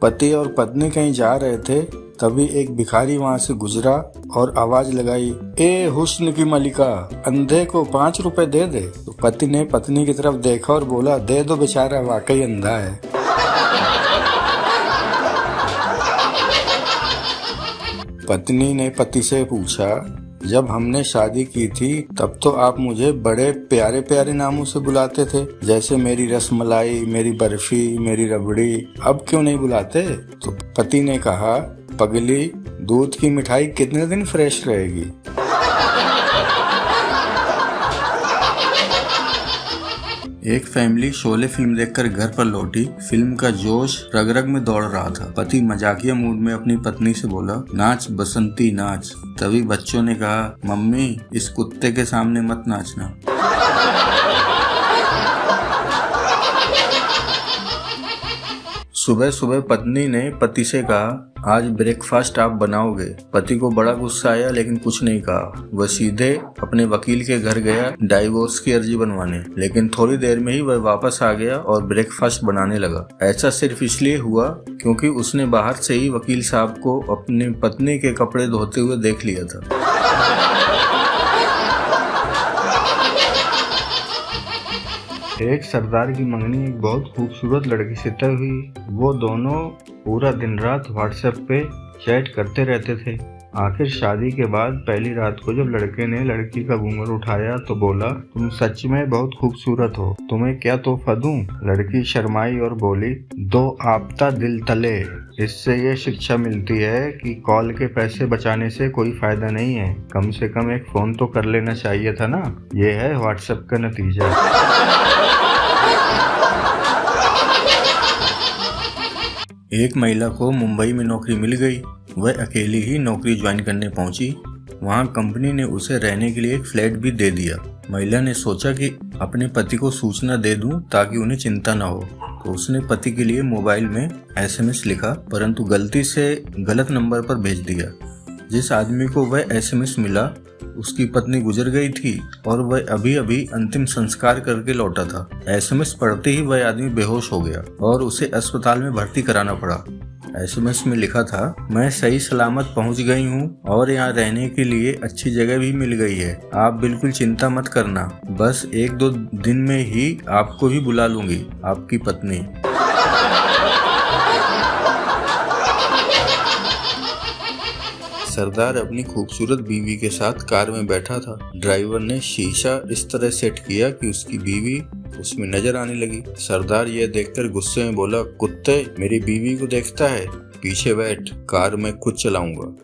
पति और पत्नी कहीं जा रहे थे, तभी एक भिखारी वहां से गुजरा और आवाज लगाई, ए हुस्न की मलिका, अंधे को 5 रुपए दे दे। तो पति ने पत्नी की तरफ देखा और बोला, दे दो, बेचारा वाकई अंधा है। पत्नी ने पति से पूछा, जब हमने शादी की थी तब तो आप मुझे बड़े प्यारे प्यारे नामों से बुलाते थे, जैसे मेरी रसमलाई, मेरी बर्फी, मेरी रबड़ी, अब क्यों नहीं बुलाते? तो पति ने कहा, पगली, दूध की मिठाई कितने दिन फ्रेश रहेगी। एक फैमिली शोले फिल्म देखकर घर पर लौटी। फिल्म का जोश रग रग में दौड़ रहा था। पति मजाकिया मूड में अपनी पत्नी से बोला, नाच बसंती नाच। तभी बच्चों ने कहा, मम्मी, इस कुत्ते के सामने मत नाचना। सुबह सुबह पत्नी ने पति से कहा, आज ब्रेकफास्ट आप बनाओगे। पति को बड़ा गुस्सा आया लेकिन कुछ नहीं कहा। वह सीधे अपने वकील के घर गया डाइवोर्स की अर्जी बनवाने, लेकिन थोड़ी देर में ही वह वापस आ गया और ब्रेकफास्ट बनाने लगा। ऐसा सिर्फ इसलिए हुआ क्योंकि उसने बाहर से ही वकील साहब को अपनी पत्नी के कपड़े धोते हुए देख लिया था। एक सरदार की मंगनी एक बहुत खूबसूरत लड़की से तय हुई। वो दोनों पूरा दिन रात व्हाट्सएप पे चैट करते रहते थे। आखिर शादी के बाद पहली रात को जब लड़के ने लड़की का घूंघट उठाया तो बोला, तुम सच में बहुत खूबसूरत हो, तुम्हें क्या तोहफा दूं? लड़की शर्माई और बोली, 2 आपता दिल तले। इससे ये शिक्षा मिलती है कि कॉल के पैसे बचाने से कोई फायदा नहीं है, कम से कम एक फोन तो कर लेना चाहिए था ना। ये है व्हाट्सएप का नतीजा। एक महिला को मुंबई में नौकरी मिल गई। वह अकेली ही नौकरी ज्वाइन करने पहुंची। वहां कंपनी ने उसे रहने के लिए एक फ्लैट भी दे दिया। महिला ने सोचा कि अपने पति को सूचना दे दूं ताकि उन्हें चिंता न हो। तो उसने पति के लिए मोबाइल में SMS लिखा, परंतु गलती से गलत नंबर पर भेज दिया। जिस आदमी को वह SMS मिला उसकी पत्नी गुजर गई थी और वह अभी अभी अंतिम संस्कार करके लौटा था। SMS पढ़ते ही वह आदमी बेहोश हो गया और उसे अस्पताल में भर्ती कराना पड़ा। SMS में लिखा था, मैं सही सलामत पहुंच गई हूं और यहाँ रहने के लिए अच्छी जगह भी मिल गई है। आप बिल्कुल चिंता मत करना, बस 1-2 दिन में ही आपको भी बुला लूंगी, आपकी पत्नी। सरदार अपनी खूबसूरत बीवी के साथ कार में बैठा था। ड्राइवर ने शीशा इस तरह सेट किया कि उसकी बीवी उसमें नजर आने लगी। सरदार यह देखकर गुस्से में बोला, कुत्ते, मेरी बीवी को देखता है? पीछे बैठ, कार मैं खुद चलाऊंगा।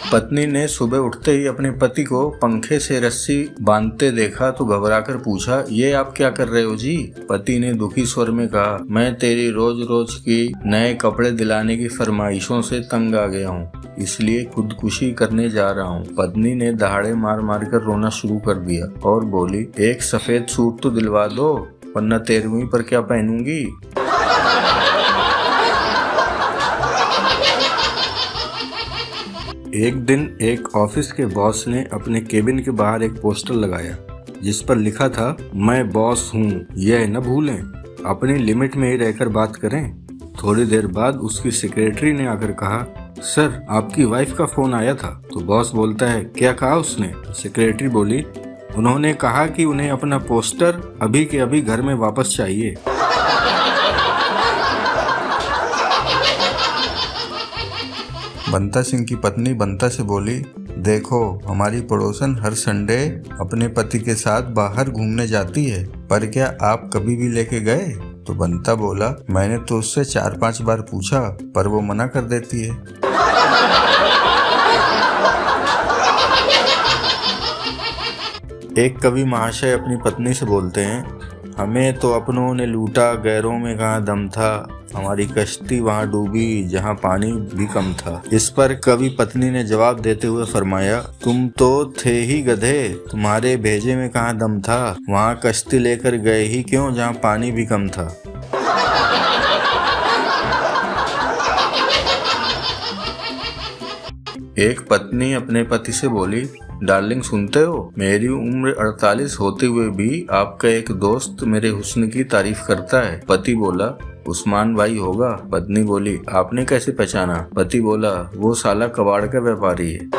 पत्नी ने सुबह उठते ही अपने पति को पंखे से रस्सी बांधते देखा तो घबराकर पूछा, ये आप क्या कर रहे हो जी? पति ने दुखी स्वर में कहा, मैं तेरी रोज रोज की नए कपड़े दिलाने की फरमाइशों से तंग आ गया हूँ, इसलिए खुदकुशी करने जा रहा हूँ। पत्नी ने दहाड़े मार मार कर रोना शुरू कर दिया और बोली, एक सफेद सूट तो दिलवा दो, वरना 13वीं पर क्या पहनूंगी। एक दिन एक ऑफिस के बॉस ने अपने केबिन के बाहर एक पोस्टर लगाया जिस पर लिखा था, मैं बॉस हूँ, यह न भूलें, अपनी लिमिट में ही रहकर बात करें। थोड़ी देर बाद उसकी सेक्रेटरी ने आकर कहा, सर, आपकी वाइफ का फोन आया था। तो बॉस बोलता है, क्या कहा उसने? सेक्रेटरी बोली, उन्होंने कहा कि उन्हें अपना पोस्टर अभी के अभी घर में वापस चाहिए। बंता सिंह की पत्नी बंता से बोली, देखो, हमारी पड़ोसन हर संडे अपने पति के साथ बाहर घूमने जाती है, पर क्या आप कभी भी लेके गए? तो बंता बोला, मैंने तो उससे 4-5 बार पूछा पर वो मना कर देती है। एक कवि महाशय अपनी पत्नी से बोलते हैं, हमें तो अपनों ने लूटा, गैरों में कहाँ दम था, हमारी कश्ती वहाँ डूबी जहाँ पानी भी कम था। इस पर कवि पत्नी ने जवाब देते हुए फरमाया, तुम तो थे ही गधे, तुम्हारे भेजे में कहाँ दम था, वहाँ कश्ती लेकर गए ही क्यों जहाँ पानी भी कम था। एक पत्नी अपने पति से बोली, डार्लिंग सुनते हो, मेरी उम्र 48 होते हुए भी आपका एक दोस्त मेरे हुस्न की तारीफ करता है। पति बोला, उस्मान भाई होगा। पत्नी बोली, आपने कैसे पहचाना? पति बोला, वो साला कबाड़ का व्यापारी है।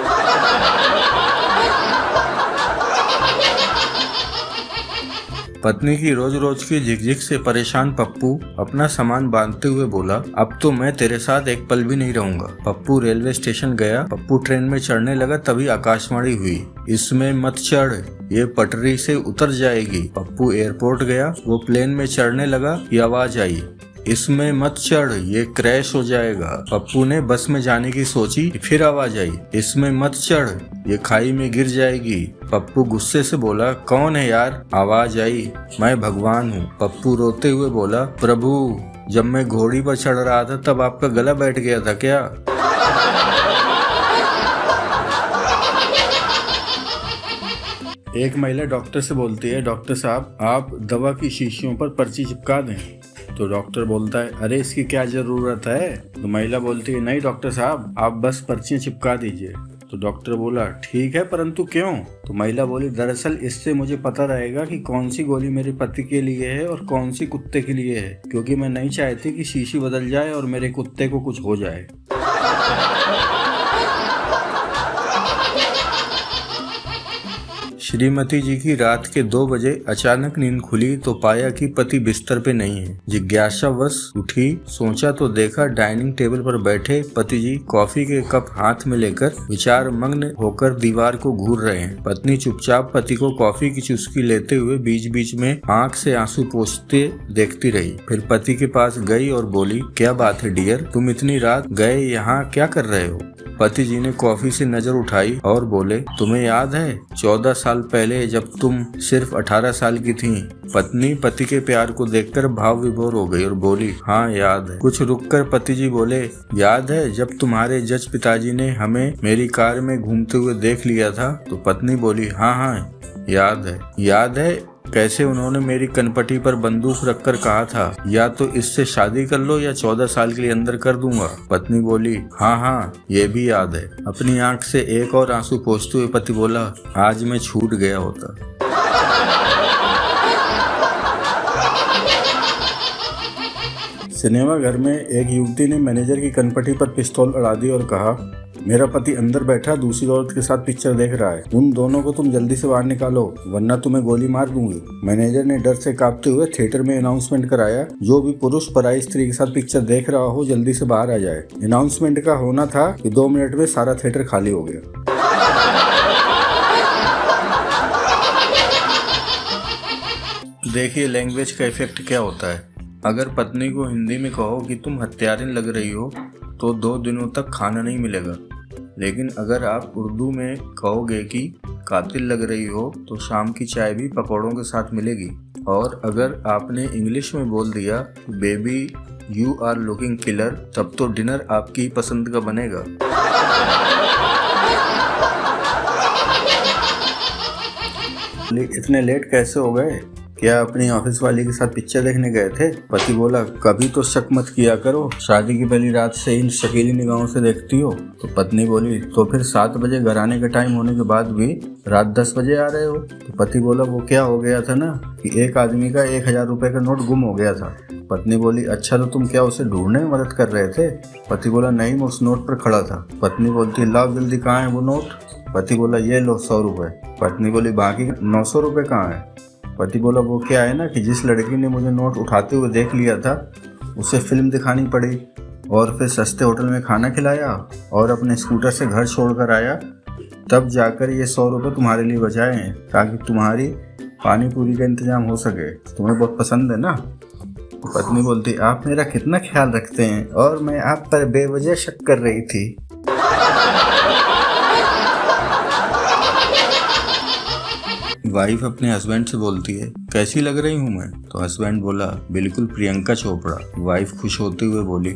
पत्नी की रोज रोज की झिकझिक से परेशान पप्पू अपना सामान बांधते हुए बोला, अब तो मैं तेरे साथ एक पल भी नहीं रहूंगा। पप्पू रेलवे स्टेशन गया। पप्पू ट्रेन में चढ़ने लगा, तभी आकाशवाणी हुई, इसमें मत चढ़, ये पटरी से उतर जाएगी। पप्पू एयरपोर्ट गया। वो प्लेन में चढ़ने लगा कि आवाज आई, इसमें मत चढ़, ये क्रैश हो जाएगा। पप्पू ने बस में जाने की सोची, फिर आवाज आई, इसमें मत चढ़, ये खाई में गिर जाएगी। पप्पू गुस्से से बोला, कौन है यार? आवाज आई, मैं भगवान हूँ। पप्पू रोते हुए बोला, प्रभु, जब मैं घोड़ी पर चढ़ रहा था तब आपका गला बैठ गया था क्या? एक महिला डॉक्टर से बोलती है, डॉक्टर साहब आप दवा की शीशियों पर पर्ची चिपका दें। तो डॉक्टर बोलता है, अरे इसकी क्या जरूरत है? तो महिला बोलती है, नहीं डॉक्टर साहब आप बस पर्चियां चिपका दीजिए। तो डॉक्टर बोला, ठीक है, परंतु क्यों? तो महिला बोली, दरअसल इससे मुझे पता रहेगा कि कौन सी गोली मेरे पति के लिए है और कौन सी कुत्ते के लिए है, क्योंकि मैं नहीं चाहती कि शीशी बदल जाए और मेरे कुत्ते को कुछ हो जाए। श्रीमती जी की रात के 2 बजे अचानक नींद खुली तो पाया कि पति बिस्तर पे नहीं है। जिज्ञासावश उठी, सोचा तो देखा डाइनिंग टेबल पर बैठे पति जी कॉफी के कप हाथ में लेकर विचार मग्न होकर दीवार को घूर रहे हैं। पत्नी चुपचाप पति को कॉफी की चुस्की लेते हुए बीच बीच में आंख से आंसू पोंछते देखती रही। फिर पति के पास गई और बोली, क्या बात है डियर, तुम इतनी रात गए यहाँ क्या कर रहे हो? पति जी ने कॉफी से नजर उठाई और बोले, तुम्हें याद है 14 साल पहले जब तुम सिर्फ 18 साल की थीं? पत्नी पति के प्यार को देखकर भाव विभोर हो गई और बोली, हाँ याद है। कुछ रुककर पति जी बोले, याद है जब तुम्हारे जज पिताजी ने हमें मेरी कार में घूमते हुए देख लिया था? तो पत्नी बोली, हाँ हाँ याद है। याद है कैसे उन्होंने मेरी कनपटी पर बंदूक रखकर कहा था, या तो इससे शादी कर लो या 14 साल के लिए अंदर कर दूंगा? पत्नी बोली, हाँ हाँ ये भी याद है। अपनी आंख से एक और आंसू पोंछते हुए पति बोला, आज मैं छूट गया होता। सिनेमा घर में एक युवती ने मैनेजर की कनपटी पर पिस्तौल अड़ा दी और कहा, मेरा पति अंदर बैठा दूसरी औरत के साथ पिक्चर देख रहा है, उन दोनों को तुम जल्दी से बाहर निकालो वरना तुम्हें गोली मार दूंगी। मैनेजर ने डर से कांपते हुए थिएटर में अनाउंसमेंट कराया, जो भी पुरुष पराई स्त्री के साथ पिक्चर देख रहा हो जल्दी से बाहर आ जाए। अनाउंसमेंट का होना था कि 2 मिनट में सारा थिएटर खाली हो गया। देखिए लैंग्वेज का इफेक्ट क्या होता है। अगर पत्नी को हिंदी में कहो कि तुम हत्यारिन लग रही हो तो 2 दिनों तक खाना नहीं मिलेगा, लेकिन अगर आप उर्दू में कहोगे कि कातिल लग रही हो तो शाम की चाय भी पकौड़ों के साथ मिलेगी। और अगर आपने इंग्लिश में बोल दिया baby you are looking killer, तब तो डिनर आपकी पसंद का बनेगा। इतने लेट कैसे हो गए? क्या अपनी ऑफिस वाली के साथ पिक्चर देखने गए थे? पति बोला, कभी तो शक मत किया करो, शादी की पहली रात से इन शकीली निगाहों से देखती हो। तो पत्नी बोली, तो फिर 7 बजे घर आने का टाइम होने के बाद भी रात 10 बजे आ रहे हो? तो पति बोला, वो क्या हो गया था ना कि एक आदमी का 1000 रुपए का नोट गुम हो गया था। पत्नी बोली, अच्छा तो तुम क्या उसे ढूंढने में मदद कर रहे थे? पति बोला, नहीं मैं उस नोट पर खड़ा था। पत्नी बोलती, लाओ जल्दी, कहाँ है वो नोट? पति बोला, ये लो 100 रुपए। पत्नी बोली, बाकी 900 रुपए कहाँ है? पति बोला, वो क्या है ना कि जिस लड़की ने मुझे नोट उठाते हुए देख लिया था उसे फिल्म दिखानी पड़ी और फिर सस्ते होटल में खाना खिलाया और अपने स्कूटर से घर छोड़कर आया, तब जाकर ये 100 रुपये तुम्हारे लिए बचाए हैं ताकि तुम्हारी पानी पूरी का इंतजाम हो सके। तुम्हें बहुत पसंद है ना? तो पत्नी बोलती, आप मेरा कितना ख्याल रखते हैं और मैं आप पर बेवजह शक कर रही थी। वाइफ अपने हस्बैंड से बोलती है, कैसी लग रही हूँ मैं? तो हस्बैंड बोला, बिल्कुल प्रियंका चोपड़ा। वाइफ खुश होते हुए बोली,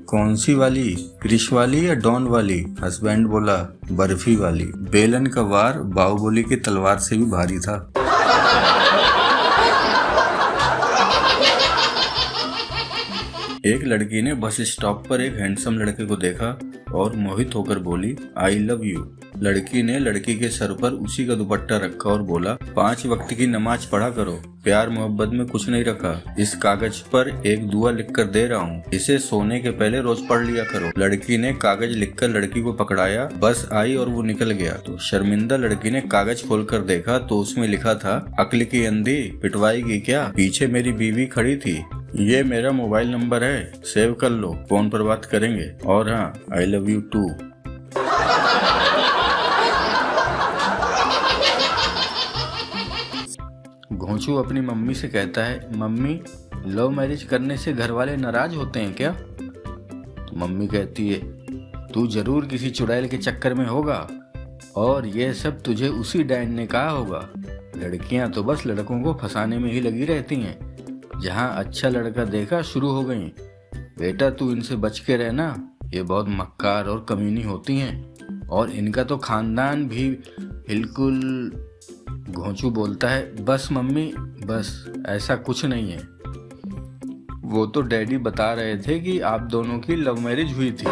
कौन सी वाली, क्रिश वाली या डॉन वाली? हस्बैंड बोला, बर्फी वाली। बेलन का वार बाहुबली की तलवार से भी भारी था। एक लड़की ने बस स्टॉप पर एक हैंडसम लड़के को देखा और मोहित होकर बोली, आई लव यू। लड़की ने लड़की के सर पर उसी का दुपट्टा रखा और बोला, 5 वक्त की नमाज पढ़ा करो, प्यार मोहब्बत में कुछ नहीं रखा। इस कागज पर एक दुआ लिख कर दे रहा हूँ, इसे सोने के पहले रोज पढ़ लिया करो। लड़की ने कागज लिखकर लड़की को पकड़ाया, बस आई और वो निकल गया। तो शर्मिंदा लड़की ने कागज खोलकर देखा तो उसमें लिखा था, अक्ल की अंधी, पिटवाएगी क्या, पीछे मेरी बीवी खड़ी थी, ये मेरा मोबाइल नंबर है, सेव कर लो, फोन पर बात करेंगे, और हाँ, आई लव यू टू। घोंचू अपनी मम्मी से कहता है, मम्मी, लव मैरिज करने से घर वाले नाराज होते हैं क्या? तो मम्मी कहती है, तू जरूर किसी चुड़ैल के चक्कर में होगा और ये सब तुझे उसी डैन ने कहा होगा। लड़कियां तो बस लड़कों को फंसाने में ही लगी रहती हैं। जहां अच्छा लड़का देखा शुरू हो गई। बेटा तू इनसे बच के रहना, ये बहुत मक्कार और कमीनी होती हैं और इनका तो खानदान भी बिल्कुल। घोंचू बोलता है, बस मम्मी, बस, ऐसा कुछ नहीं है। वो तो डैडी बता रहे थे कि आप दोनों की लव मैरिज हुई थी।